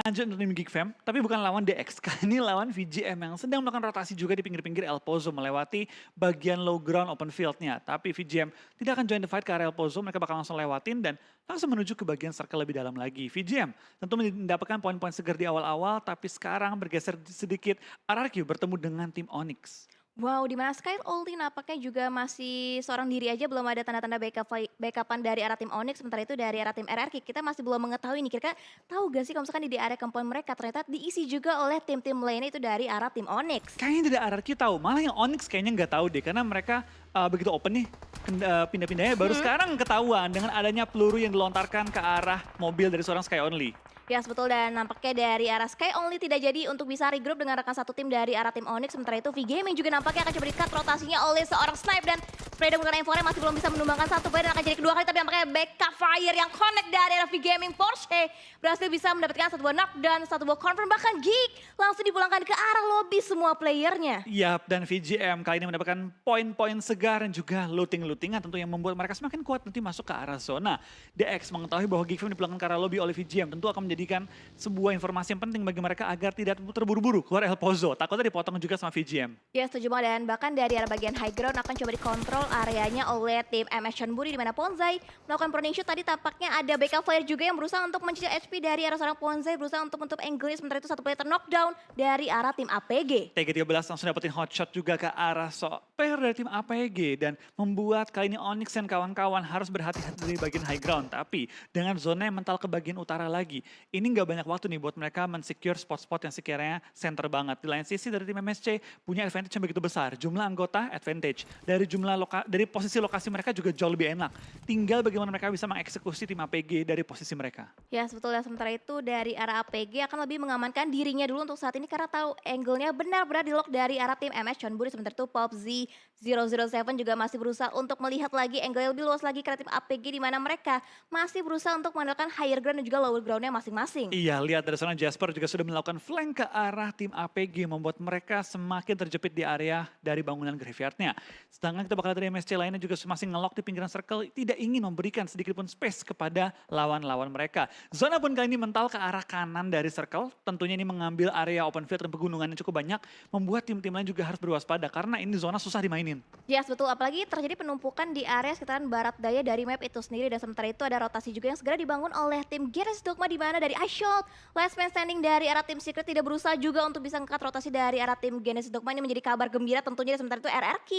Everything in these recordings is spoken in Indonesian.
Lanjut untuk tim Geek Fam, tapi bukan lawan DX. Kali ini lawan VGM yang sedang melakukan rotasi juga di pinggir-pinggir El Pozo melewati bagian low ground open field-nya. Tapi VGM tidak akan join the fight ke area El Pozo, mereka bakal langsung lewatin dan langsung menuju ke bagian circle lebih dalam lagi. VGM tentu mendapatkan poin-poin segar di awal-awal, tapi sekarang bergeser sedikit RRQ bertemu dengan tim Onyx. Wow, di mana Sky Ulti nampaknya juga masih seorang diri aja, belum ada tanda-tanda backupan dari arah tim Onyx, sementara itu dari arah tim RRQ kita masih belum mengetahui nih, kira-kira tahu gak sih kalau misalkan di area compound mereka ternyata diisi juga oleh tim-tim lainnya itu dari arah tim Onyx. Kayaknya tidak RRQ tahu, malah yang Onyx kayaknya nggak tahu deh, karena mereka begitu open nih pindah-pindahnya baru sekarang ketahuan dengan adanya peluru yang dilontarkan ke arah mobil dari seorang Sky Only. Ya, betul, dan nampaknya dari arah Sky Only tidak jadi untuk bisa regroup dengan rekan satu tim dari arah tim Onyx. Sementara itu V-Gaming juga nampaknya akan coba di-cut rotasinya oleh seorang Snipe, dan Fredo menggunakan M4 masih belum bisa menumbangkan satu poin dan akan jadi kedua kali, tapi nampaknya backup fire yang connect dari arah V-Gaming Porsche berhasil bisa mendapatkan satu buah knockdown, satu buah confirm, bahkan Geek langsung dipulangkan ke arah lobby semua playernya. Yap, dan VGM kali ini mendapatkan poin-poin segar dan juga looting-lootingan tentu yang membuat mereka semakin kuat nanti masuk ke arah zona. DX mengetahui bahwa Geek Fam dipulangkan ke arah lobby oleh VGM, tentu akan menjadikan sebuah informasi yang penting bagi mereka agar tidak terburu-buru keluar El Pozo. Takutnya dipotong juga sama VGM. Ya, setuju banget, dan bahkan dari arah bagian high ground akan coba dikontrol areanya oleh tim MS Chonburi, di mana Ponzai melakukan proning shoot. Tadi tampaknya ada backup fire juga yang berusaha untuk mencicil HP dari arah seorang Ponzai, berusaha untuk menutup angle-nya, sementara itu satu player knockdown dari arah tim APG. TG13 langsung dapetin hot shot juga ke arah player dari tim APG dan membuat kali ini Onyx dan kawan-kawan harus berhati-hati dari bagian high ground. Tapi dengan zona yang mental ke bagian utara lagi, ini nggak banyak waktu nih buat mereka mensecure spot-spot yang sekiranya center banget. Di lain sisi dari tim MSC punya advantage yang begitu besar. Jumlah anggota advantage. Dari dari posisi lokasi mereka juga jauh lebih enak. Tinggal bagaimana mereka bisa mengeksekusi tim APG dari posisi mereka. Ya, sebetulnya sementara itu dari arah APG akan lebih mengamankan dirinya dulu untuk saat ini karena tahu angle-nya benar-benar di lock dari arah tim MS Chonburi. Sementara itu PopZ 007 juga masih berusaha untuk melihat lagi angle yang lebih luas lagi ke tim APG, di mana mereka masih berusaha untuk mengandalkan higher ground dan juga lower ground-nya masing-masing. Iya, lihat dari sana Jasper juga sudah melakukan flank ke arah tim APG, membuat mereka semakin terjepit di area dari bangunan graveyard-nya. Sedangkan kita bakal dari MSC lainnya juga masih ngelock di pinggiran circle, tidak ingin memberikan sedikit pun space kepada lawan-lawan mereka. Zona pun kali ini mental ke arah kanan dari circle, tentunya ini mengambil area open field dan pegunungan yang cukup banyak, membuat tim-tim lain juga harus berwaspada karena ini zona susah dimainin. Ya, betul, apalagi terjadi penumpukan di area sekitaran barat daya dari map itu sendiri, dan sementara itu ada rotasi juga yang segera dibangun oleh tim Genesis Dogma, di mana dari iShot last man standing dari arah tim Secret tidak berusaha juga untuk bisa ngangkat rotasi dari arah tim Genesis Dogma. Ini menjadi kabar gembira tentunya. Sementara itu RRQ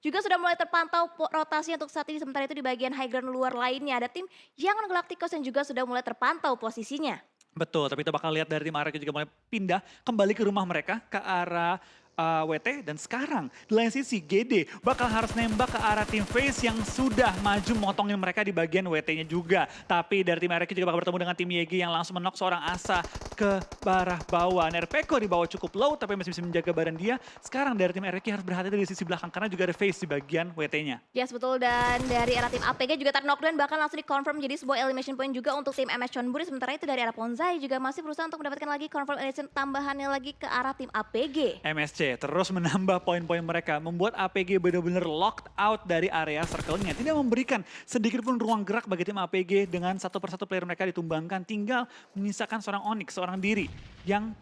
juga sudah mulai terpantau rotasi untuk saat ini. Sementara itu di bagian high ground luar lainnya ada tim Young Galacticos yang juga sudah mulai terpantau posisinya. Betul, tapi kita bakal lihat dari tim RRQ juga mulai pindah kembali ke rumah mereka ke arah WT, dan sekarang di lain sisi GD bakal harus nembak ke arah tim Face yang sudah maju motongin mereka di bagian WT-nya juga. Tapi dari tim RRQ juga bakal bertemu dengan tim YG yang langsung menok seorang Asa ke arah bawah. Nerpeko di bawah cukup low tapi masih bisa menjaga badan dia. Sekarang dari tim RRQ harus berhati-hati di sisi belakang karena juga ada Face di bagian WT-nya. Yes, betul, dan dari arah tim APG juga knockdown, bahkan langsung dikonfirm jadi sebuah elimination point juga untuk tim MS Chonburi. Sementara itu dari arah Ponzai juga masih berusaha untuk mendapatkan lagi confirm elimination tambahannya lagi ke arah tim APG. MSC terus menambah poin-poin mereka, membuat APG benar-benar locked out dari area circle-nya. Tidak memberikan sedikit pun ruang gerak bagi tim APG dengan satu persatu player mereka ditumbangkan. Tinggal menyisakan seorang Onyx, seorang diri yang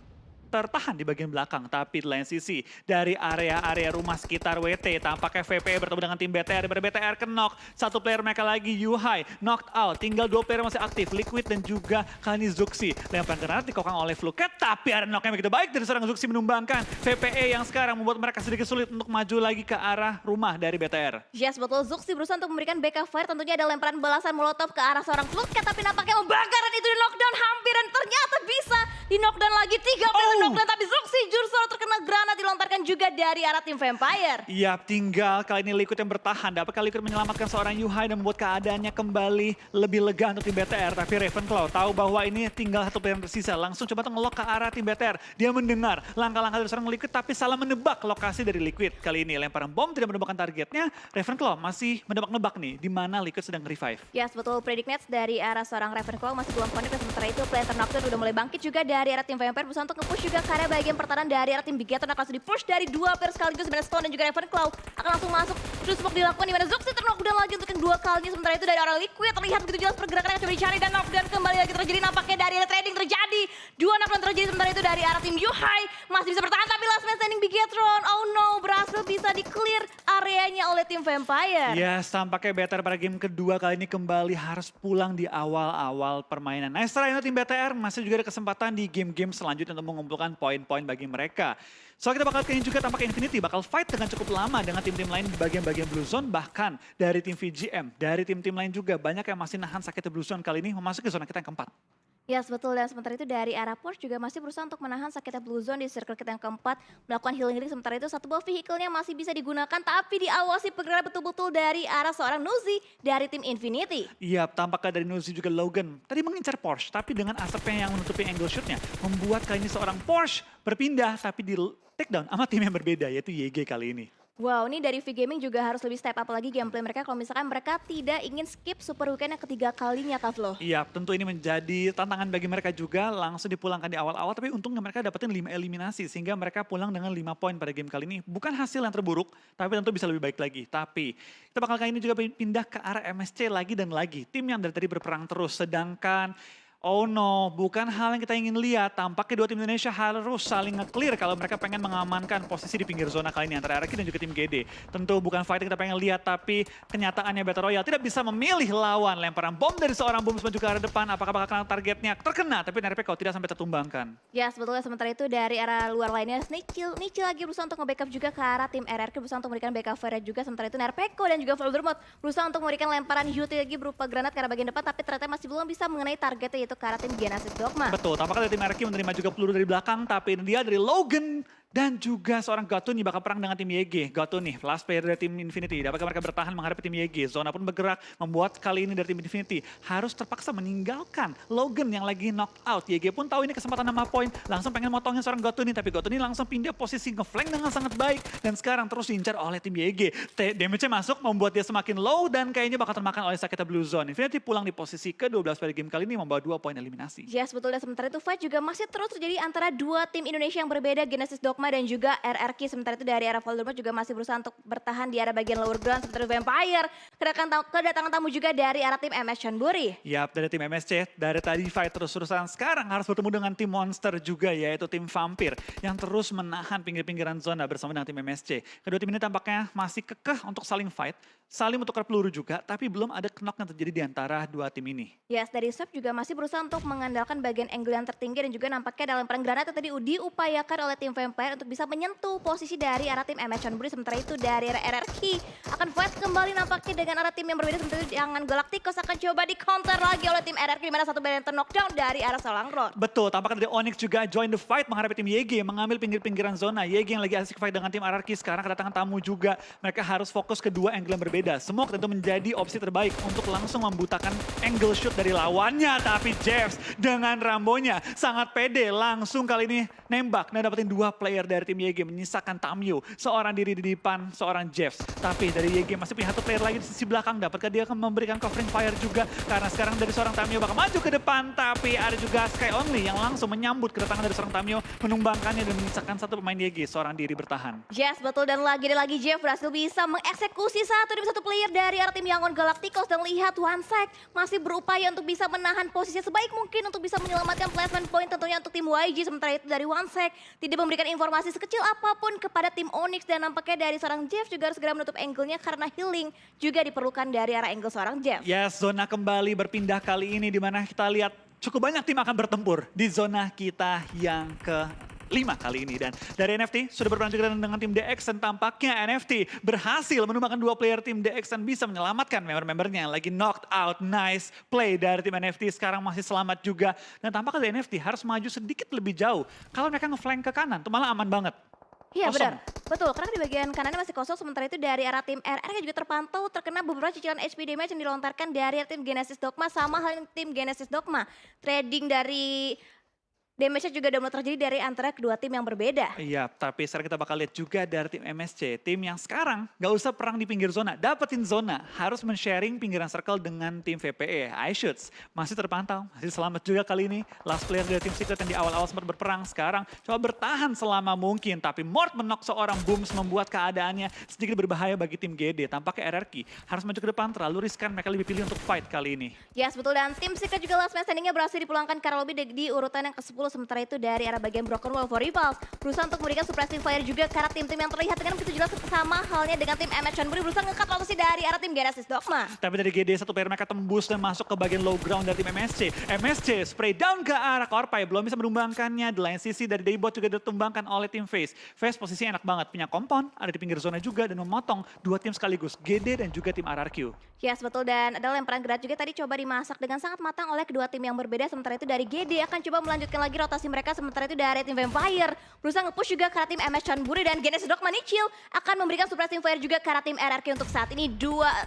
tertahan di bagian belakang. Tapi di lain sisi dari area-area rumah sekitar WT tampaknya VP bertemu dengan tim BTR. Daripada BTR knock, satu player mereka lagi Yuhai knocked out. Tinggal dua player masih aktif, Liquid dan juga kali ini Zuxi. Lemparan granat dikokang oleh Fluket, tapi ada knock yang begitu baik dari seorang Zuxi menumbangkan VPE yang sekarang membuat mereka sedikit sulit untuk maju lagi ke arah rumah dari BTR. Yes, betul, Zuxi berusaha untuk memberikan backup fire, tentunya ada lemparan balasan molotov ke arah seorang Fluket, tapi nampaknya membakar dan itu di knockdown hampir, dan ternyata bisa di knockdown lagi 3 player knockdown, tapi Zuxi justru terkena granat dilontarkan juga dari arah tim Vampire. Iya, tinggal kali ini Liquid yang bertahan. Dapat kali Liquid menyelamatkan seorang Yuhai dan membuat keadaannya kembali lebih lega untuk tim BTR. Tapi Ravenclaw tahu bahwa ini tinggal satu player yang tersisa. Langsung coba nge-lock ke arah tim BTR. Dia mendengar langkah-langkah dari seorang Liquid tapi salah menebak lokasi dari Liquid. Kali ini lemparan bom tidak menebakkan targetnya. Ravenclaw masih menebak-nebak nih di mana Liquid sedang revive. Yes, betul, predict nets dari arah seorang Ravenclaw masih belum connect. Sementara itu player knockdown udah mulai bangkit juga dari arah tim Vampire, berusaha untuk nge-push juga ke area bagian pertahanan dari arah tim Bigeton, akan langsung di-push dari dua player sekaligus, dimana Stone dan juga Ravenclaw akan langsung masuk. Terus smoke dilakukan dimana Zoox terknockdown lagi untuk yang dua kalinya. Sementara itu dari arah Liquid terlihat begitu jelas pergerakan yang coba dicari dan knockdown kembali lagi terjadi. Nampaknya dari arah trading terjadi. Dua knockdown terjadi sementara itu dari arah tim Yuhai masih bisa bertahan tapi last man standing Bigetron. Oh no, berhasil bisa di clear areanya oleh tim Vampire. Yes, tampaknya BTR pada game kedua kali ini kembali harus pulang di awal-awal permainan. Nice try untuk tim BTR, masih juga ada kesempatan di game-game selanjutnya untuk mengumpulkan poin-poin bagi mereka. So kita bakal kayaknya juga tampak Infinity bakal fight dengan cukup lama dengan tim-tim lain di bagian-bagian Blue Zone. Bahkan dari tim VGM, dari tim-tim lain juga banyak yang masih nahan sakitnya Blue Zone kali ini memasuki zona kita yang keempat. Yes, betul. Dan sementara itu dari arah Porsche juga masih berusaha untuk menahan sakitnya Blue Zone di circle kita yang keempat. Melakukan healing ring, sementara itu satu buah vehicle-nya masih bisa digunakan. Tapi diawasi pergerakan betul-betul dari arah seorang Nuzi dari tim Infinity. Iya, tampaknya dari Nuzi juga Logan. Tadi mengincar Porsche, tapi dengan asapnya yang menutupi angle shoot-nya. Membuat kali ini seorang Porsche berpindah, tapi di take down sama tim yang berbeda, yaitu YG kali ini. Wow, ini dari V Gaming juga harus lebih step up lagi gameplay mereka kalau misalkan mereka tidak ingin skip super weekend yang ketiga kalinya, Kak Flo. Iya, tentu ini menjadi tantangan bagi mereka juga, langsung dipulangkan di awal-awal, tapi untungnya mereka dapetin 5 eliminasi, sehingga mereka pulang dengan 5 poin pada game kali ini. Bukan hasil yang terburuk, tapi tentu bisa lebih baik lagi. Tapi kita bakal kali ini juga pindah ke arah MSC lagi dan lagi. Tim yang dari tadi berperang terus, sedangkan oh no, bukan hal yang kita ingin lihat. Tampaknya dua tim Indonesia harus saling nge-clear kalau mereka pengen mengamankan posisi di pinggir zona kali ini antara RRQ dan juga tim GD. Tentu bukan fight yang kita pengen lihat, tapi kenyataannya Battle Royale tidak bisa memilih lawan. Lemparan bom dari seorang bom menuju ke arah depan, apakah bakal kena targetnya? Terkena, tapi NRPK tidak sampai tertumbangkan. Ya, sebetulnya sementara itu dari arah luar lainnya, Nichil lagi berusaha untuk nge-backup juga ke arah tim RRQ, berusaha untuk memberikan backup fire juga. Sementara itu Nerpeko dan juga Voldemort berusaha untuk memberikan lemparan utility lagi berupa granat ke arah bagian depan, tapi ternyata masih belum bisa mengenai targetnya, yaitu ke arah tim Genesis Dogma. Betul, tampaknya dari tim RRQ menerima juga peluru dari belakang, tapi dia dari Logan dan juga seorang Gatuni bakal perang dengan tim YG. Gatuni, last player dari tim Infinity. Dapatkah mereka bertahan menghadapi tim YG? Zona pun bergerak, membuat kali ini dari tim Infinity harus terpaksa meninggalkan Logan yang lagi knock out. YG pun tahu ini kesempatan 6 poin, langsung pengen motongin seorang Gatuni, tapi Gatuni langsung pindah posisi nge-flank dengan sangat baik. Dan sekarang terus diincar oleh tim YG. Damage-nya masuk, membuat dia semakin low dan kayaknya bakal termakan oleh sakitnya Blue Zone. Infinity pulang di posisi ke-12 pada game kali ini, membawa 2 poin eliminasi. Yes, betul. Dan sementara itu fight juga masih terus terjadi antara dua tim Indonesia yang berbeda, Genesis Dogma dan juga RRQ. Sementara itu dari arah Voldemort juga masih berusaha untuk bertahan di arah bagian lower ground seperti Vampire. Kedatangan tamu juga dari arah tim MS Chonburi. Yap, dari tim MSC, dari tadi fight terus-terusan, sekarang harus bertemu dengan tim Monster juga, yaitu tim Vampir yang terus menahan pinggir-pinggiran zona bersama dengan tim MSC. Kedua tim ini tampaknya masih kekeh untuk saling fight, saling menukar peluru juga, tapi belum ada knock yang terjadi di antara dua tim ini. Yes, dari Sub juga masih berusaha untuk mengandalkan bagian angle yang tertinggi dan juga nampaknya dalam lemparan granat yang tadi diupayakan oleh tim Vampire untuk bisa menyentuh posisi dari arah tim MS Chonburi. Sementara itu dari arah RRQ akan fight kembali nampaknya dengan arah tim yang berbeda. Sementara itu jangan Galacticos akan coba di counter lagi oleh tim RRQ di mana satu band knockdown dari arah Salangrod. Betul, tampaknya dari Onyx juga join the fight menghadapi tim YG, mengambil pinggir-pinggiran zona. YG yang lagi asik fight dengan tim RRQ, sekarang kedatangan tamu juga. Mereka harus fokus ke dua angle yang berbeda. Smoke tentu menjadi opsi terbaik untuk langsung membutakan angle shoot dari lawannya. Tapi Jeffs dengan Rambonya sangat pede, langsung kali ini nembak dan dapetin dua player dari tim YG, menyisakan Tamio, seorang diri di depan, seorang Jeffs. Tapi dari YG masih punya satu player lagi di sisi belakang, dapatkah dia akan memberikan covering fire juga, karena sekarang dari seorang Tamio bakal maju ke depan, tapi ada juga Sky Only yang langsung menyambut kedatangan dari seorang Tamio, menumbangkannya dan menyisakan satu pemain YG, seorang diri bertahan. Yes, betul. Dan lagi Jeff berhasil bisa mengeksekusi satu demi satu player dari arah tim Yangon Galacticos. Dan lihat OneSec masih berupaya untuk bisa menahan posisinya sebaik mungkin untuk bisa menyelamatkan placement point tentunya untuk tim YG. Sementara itu dari OneSec tidak memberikan informasi sekecil apapun kepada tim Onyx. Dan nampaknya dari seorang Jeff juga harus segera menutup angle-nya karena healing juga diperlukan dari arah angle seorang Jeff. Yes, zona kembali berpindah kali ini di mana kita lihat cukup banyak tim akan bertempur di zona kita yang ke-5 kali ini. Dan dari NFT sudah berperan juga dengan tim DX dan tampaknya NFT berhasil menumbangkan dua player tim DX dan bisa menyelamatkan member-membernya yang lagi knocked out. Nice play dari tim NFT, sekarang masih selamat juga. Dan tampaknya dari NFT harus maju sedikit lebih jauh. Kalau mereka nge-flank ke kanan, itu malah aman banget. Iya Kosong. benar, betul. Karena di bagian kanannya masih kosong. Sementara itu dari arah tim RR juga terpantau terkena beberapa cicilan HP damage yang dilontarkan dari tim Genesis Dogma. Sama halnya tim Genesis Dogma. Trading dari Damage-nya juga udah mulai terjadi dari antara kedua tim yang berbeda. Iya, tapi sekarang kita bakal lihat juga dari tim MSC. Tim yang sekarang nggak usah perang di pinggir zona, dapetin zona. Harus men-sharing pinggiran circle dengan tim VPE. iShoots masih terpantau, masih selamat juga kali ini. Last player dari tim Secret yang di awal-awal sempat berperang, sekarang coba bertahan selama mungkin. Tapi Mort menok seorang Booms membuat keadaannya sedikit berbahaya bagi tim GD. Tampaknya RRQ harus maju ke depan, terlalu riskan. Mereka lebih pilih untuk fight kali ini. Yes, betul. Dan tim Secret juga last man standing-nya berhasil dipulangkan karena lobby di urutan yang ke-10. Sementara itu dari arah bagian Broken Wall for Rivals berusaha untuk memberikan suppressing fire juga karena tim-tim yang terlihat dengan begitu jelas sama halnya dengan tim MH Chonburi berusaha ngekat rotasi dari arah tim Genesis Dogma. Tapi dari GD satu player mereka tembus dan masuk ke bagian low ground dari tim MSC. MSC spray down ke arah Korpai, belum bisa menumbangkannya. Di lain sisi dari Daybot juga ditumbangkan oleh tim FaZe. FaZe posisinya enak banget, punya kompon, ada di pinggir zona juga dan memotong dua tim sekaligus, GD dan juga tim RRQ. Yes, betul. Dan ada lemparan gerak juga tadi coba dimasak dengan sangat matang oleh kedua tim yang berbeda. Sementara itu dari GD akan coba melanjutkan lagi rotasi mereka. Sementara itu dari tim Vampire berusaha nge-push juga ke arah tim MS Chonburi dan Genesis Dogma Nichil akan memberikan suppressing fire juga ke arah tim RRQ untuk saat ini.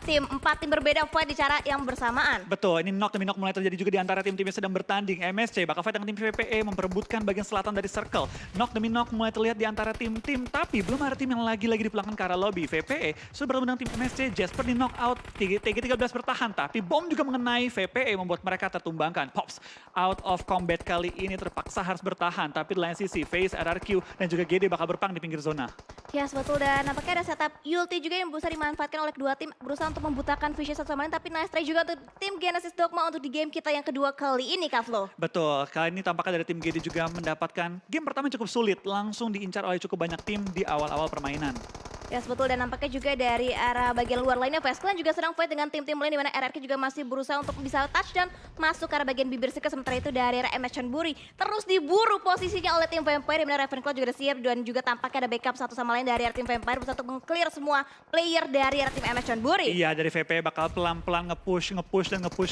Empat tim berbeda fight di cara yang bersamaan. Betul, ini knock demi knock mulai terjadi juga di antara tim-tim yang sedang bertanding. MSC bakal fight dengan tim VPE memperebutkan bagian selatan dari circle. Knock demi knock mulai terlihat di antara tim-tim, tapi belum ada tim yang lagi-lagi dipulangkan ke arah lobby. VPE sudah bertemu dengan tim MSC, Jasper di knock out, TG13 bertahan, tapi bom juga mengenai VPE membuat mereka tertumbangkan. Pops out of combat kali ini terpaksa harus bertahan, tapi di lain sisi FaZe, RRQ, dan juga GD bakal berperang di pinggir zona. Yes, betul. Dan nampaknya ada setup ulti juga yang berusaha dimanfaatkan oleh kedua tim, berusaha untuk membutakan vision satu sama lain, tapi nice try juga untuk tim Genesis Dogma untuk di game kita yang kedua kali ini, Kak Flo. Betul, kali ini tampaknya dari tim GD juga mendapatkan game pertama yang cukup sulit, langsung diincar oleh cukup banyak tim di awal-awal permainan. Yes, betul. Dan nampaknya juga dari arah bagian luar lainnya FaZe Clan juga sedang fight dengan tim-tim lain di mana RRQ juga masih berusaha untuk bisa touchdown masuk ke arah bagian bibir circle. Sementara itu dari arah MS Chonburi terus diburu posisinya oleh tim Vampire di mana Ravenclaw juga udah siap dan juga tampaknya ada backup satu sama lain dari arah tim Vampire berusaha untuk meng-clear semua player dari arah tim MS Chonburi. Iya, dari VP bakal pelan-pelan nge-push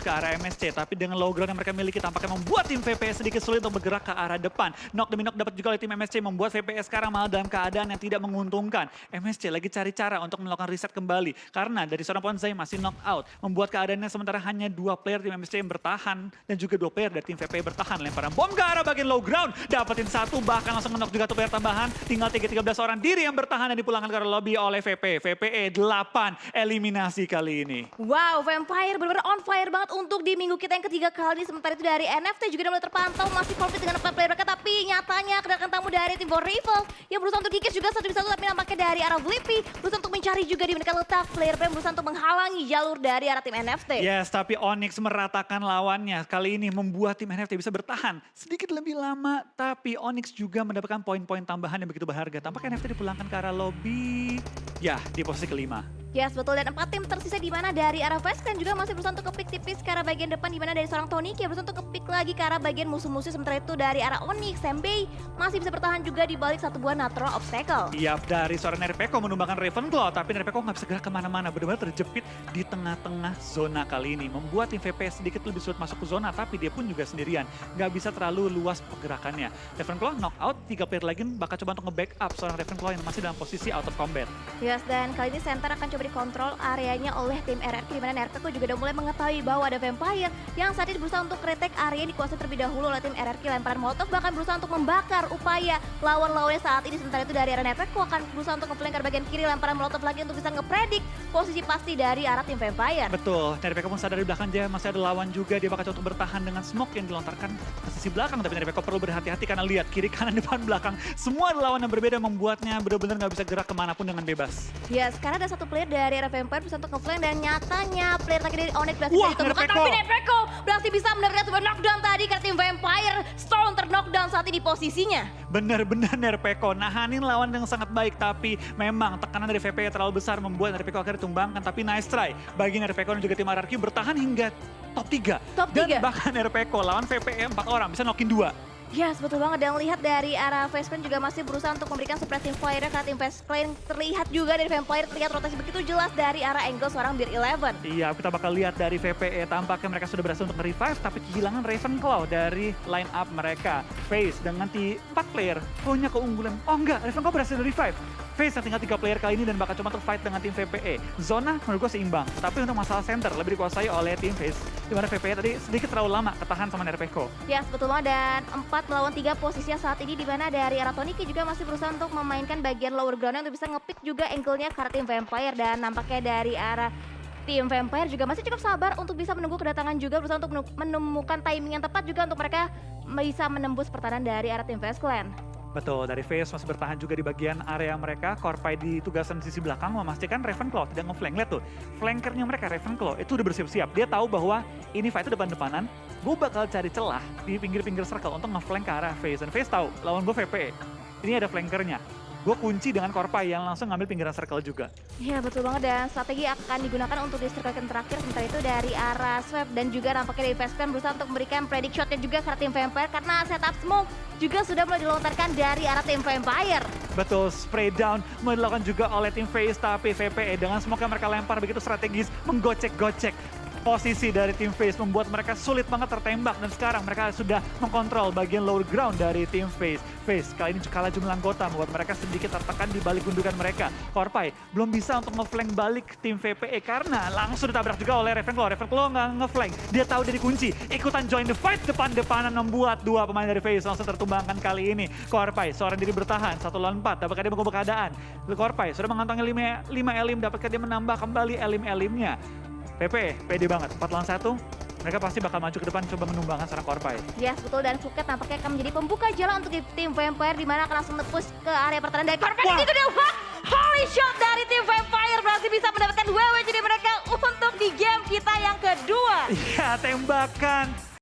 ke arah MSC, tapi dengan low ground yang mereka miliki tampaknya membuat tim VP sedikit sulit untuk bergerak ke arah depan. Knock demi knock dapat juga oleh tim MSC membuat VP sekarang malah dalam keadaan yang tidak menguntungkan. MSC lagi cari cara untuk melakukan reset kembali karena dari seorang Ponzai masih knock out, membuat keadaannya sementara hanya dua player tim MSC yang bertahan dan juga dua player dari tim VP bertahan. Lemparan bom ke arah bagian low ground, dapetin satu, bahkan langsung knock juga tuh player tambahan. Tinggal 13 orang diri yang bertahan dan dipulangkan ke arah lobby oleh VP. VPE 8 eliminasi kali ini. Wow, Vampire benar-benar on fire banget untuk di minggu kita yang ketiga kali ini. Sementara itu dari NFT juga udah mulai terpantau masih konflik dengan 4 player mereka, tapi nyatanya kedatangan tamu dari tim For Rivals yang berusaha untuk kikis juga satu, tapi nampaknya dari arah Blippi berusaha untuk mencari juga di mereka letak player berusaha untuk menghalangi jalur dari arah tim NFT. Yes, tapi Onyx meratakan lawannya. Kali ini membuat tim NFT bisa bertahan sedikit lebih lama, tapi Onyx juga mendapatkan poin-poin tambahan yang begitu berharga. Tampaknya NFT dipulangkan ke arah lobby. Ya, di posisi kelima. Yes, betul. Dan 4 tim tersisa di mana dari arah FaZe Clan juga masih berusaha untuk kepik tipis ke arah bagian depan di mana dari seorang Tony yang berusaha untuk kepik lagi ke arah bagian musuh-musuh. Sementara itu dari arah Onyx, Sembei masih bisa bertahan juga di balik satu buah natural obstacle. Iya, dari seorang Nerpeko menumbangkan Ravenclaw, tapi Nerpeko nggak bisa gerak kemana-mana, benar-benar terjepit di tengah-tengah zona kali ini. Membuat tim VP sedikit lebih sulit masuk ke zona, tapi dia pun juga sendirian. Nggak bisa terlalu luas pergerakannya. Ravenclaw knock out, 3 player lagi bakal coba untuk nge-backup seorang Ravenclaw yang masih dalam posisi out of combat. Yes, dan kali ini center akan coba dikontrol areanya oleh tim RRQ di mana Nerpeko juga udah mulai mengetahui bahwa ada Vampire yang saat ini berusaha untuk retake area yang dikuasai terlebih dahulu oleh tim RRQ. Lemparan Molotov bahkan berusaha untuk membakar upaya lawan-lawannya saat ini. Sementara itu dari arah Nerpeko akan berusaha untuk nge-flank ke bagian kiri, lemparan Molotov lagi untuk bisa ngepredik posisi pasti dari arah tim Vampire. Betul, Nerpeko pun sadar di belakang dia masih ada lawan juga, dia bakal coba untuk bertahan dengan smoke yang dilontarkan ke sisi belakang, tapi Nerpeko perlu berhati-hati karena lihat kiri kanan depan belakang semua ada lawan yang berbeda, membuatnya benar-benar nggak bisa gerak kemanapun dengan bebas. Ya, sekarang ada satu player dari arah Vampire bisa untuk nge-flank dan nyatanya player lagi dari Onyx berhasil Wah, ditemukan, Nerpeko. tapi Nerpeko berhasil bisa mendapatkan sebuah knockdown tadi karena tim Vampire. Storm ter-knockdown saat ini posisinya. Benar-benar Nerpeko nahanin lawan dengan sangat baik, tapi memang tekanan dari VP terlalu besar membuat Nerpeko akhirnya ditumbangkan, tapi nice try bagi Nerpeko dan juga tim RRQ bertahan hingga top 3. Top Dan 3. bahkan Nerpeko lawan VPE 4 orang bisa knockin 2. Yes, betul banget. Dan lihat dari arah FaZe Clan juga masih berusaha untuk memberikan suppressing fire karena tim FaZe Clan terlihat juga dari Vampire terlihat rotasi begitu jelas dari arah angle seorang Beer 11. Iya, kita bakal lihat dari VPE tampaknya mereka sudah berhasil untuk nge-revive, tapi kehilangan Ravenclaw dari line up mereka. FaZe dengan 4 player punya keunggulan. Oh enggak, Ravenclaw berhasil revive. FaZe yang tinggal 3 player kali ini dan bakal coba untuk fight dengan tim VPE. Zona menurut gue seimbang, tapi untuk masalah center lebih dikuasai oleh tim FaZe. Dimana VPE tadi sedikit terlalu lama ketahan sama Nerpeko. Ya, betul banget. Dan 4 melawan 3 posisinya saat ini, di mana dari arah Toniki juga masih berusaha untuk memainkan bagian lower ground untuk bisa ngepick juga angle-nya ke arah tim Vampire. Dan nampaknya dari arah tim Vampire juga masih cukup sabar untuk bisa menunggu kedatangan juga, berusaha untuk menemukan timing yang tepat juga untuk mereka bisa menembus pertahanan dari arah tim FaZe Clan. Betul, dari FaZe masih bertahan juga di bagian area mereka. Corpai di tugasan sisi belakang memastikan Ravenclaw tidak nge-flank. Lihat tuh, flankernya mereka Ravenclaw itu udah bersiap-siap. Dia tahu bahwa ini fight itu depan-depanan, gue bakal cari celah di pinggir-pinggir circle untuk nge-flank ke arah FaZe. Dan FaZe tahu, lawan gue VPE, ini ada flankernya. Gue kunci dengan Corpai yang langsung ngambil pinggiran circle juga. Iya, betul banget, dan strategi akan digunakan untuk di circle terakhir. Sementara itu dari arah Swap dan juga nampaknya dari FaZe Clan berusaha untuk memberikan predict shotnya juga ke arah tim Vampire, karena setup smoke juga sudah mulai dilontarkan dari arah tim Vampire. Betul, spray down mulai dilakukan juga oleh tim FaZe, tapi VPE dengan smoke yang mereka lempar begitu strategis menggocek-gocek posisi dari tim FaZe, membuat mereka sulit banget tertembak, dan sekarang mereka sudah mengkontrol bagian lower ground dari tim FaZe. FaZe kali ini kalah jumlah anggota, membuat mereka sedikit tertekan di balik gundukan mereka. Corpai belum bisa untuk nge-flank balik tim VPE karena langsung ditabrak juga oleh Ravenclaw. Ravenclaw nggak nge-flank, dia tahu dia dikunci, ikutan join the fight depan-depanan, membuat 2 pemain dari FaZe langsung tertumbangkan kali ini. Corpai seorang diri bertahan 1 lawan 4, dapatkan dia mengubah keadaan. Corpai sudah mengantongi 5 elim, dapatkan dia menambah kembali elim-elimnya. VPE pede banget, 4 lawan 1. Mereka pasti bakal maju ke depan coba menumbangkan seorang Corpai. Yes, betul, dan Suket nampaknya akan menjadi pembuka jalan untuk tim Vampire, di mana akan langsung nge-push ke area pertahanan dari Corpai. Itu dia, holy shot dari tim Vampire, berarti bisa mendapatkan WW jadi mereka untuk di game kita yang kedua. Iya, tembakan